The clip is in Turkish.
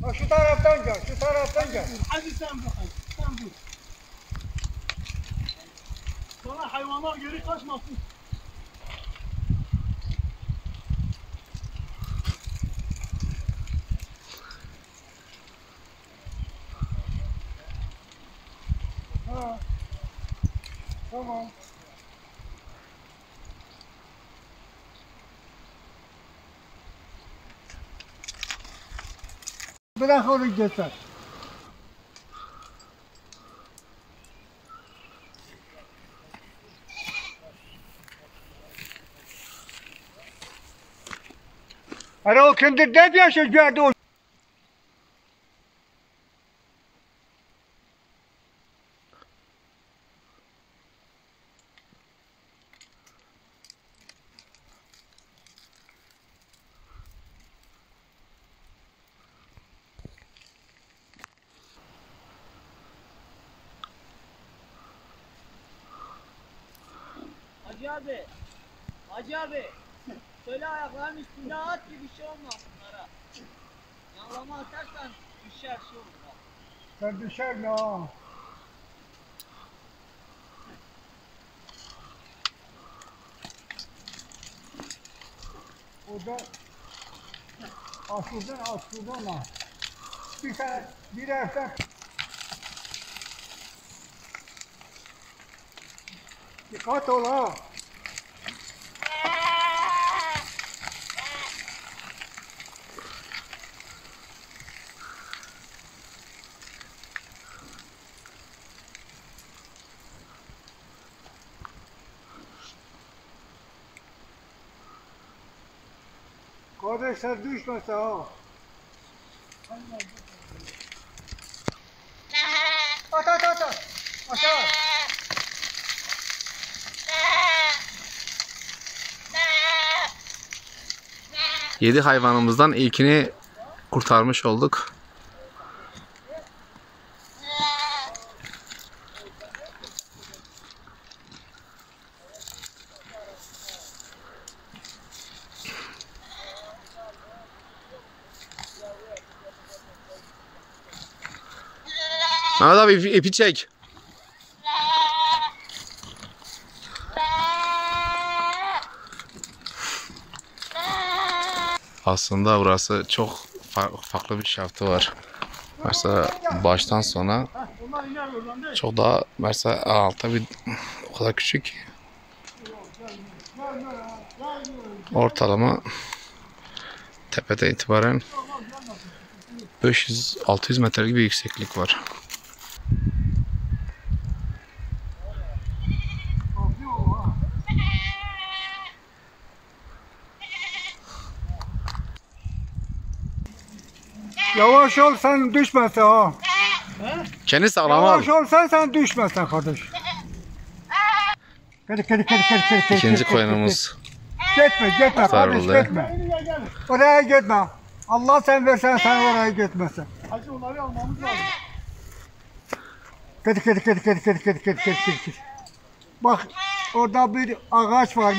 Ha, şu taraftan gel, şu taraftan gel. Hadi sen bakayım, sen dur. Sana hayvanlar geri kaçmasın. Ha. Tamam. Bırak onu geçer. Ara o kimdir? Ne diyorsun gördü o? Hacı abi, Hacı abi, söyle ayaklarının üstünde at ki bir şey olmaz bunlara. Yanlama atarsan düşer şey olur ha. Sen düşer ya. Orada asıldan ha. Bir tane, bir erkek. Dikkat ol ha. Kardeş sen düşmese ha. At. Aşağı. Yedi hayvanımızdan ilkini kurtarmış olduk. Mehmet abi ipi çek. Aslında burası çok farklı bir şaftı var. Mesela baştan sona çok daha mesela altta bir o kadar küçük. Ortalama tepeden itibaren 500-600 metre gibi yükseklik var. Yavaş ol sen düşmese ha. Kendi sağlam al. Yavaş ol sen düşmesen kardeş. Kedi. İkinci koyunumuz Gitme kardeş sarıldı. gitme. Oraya gitme. Allah sen versen sen oraya gitmesin. Hacı onları almamız lazım. Kedi. Bak orada bir ağaç var.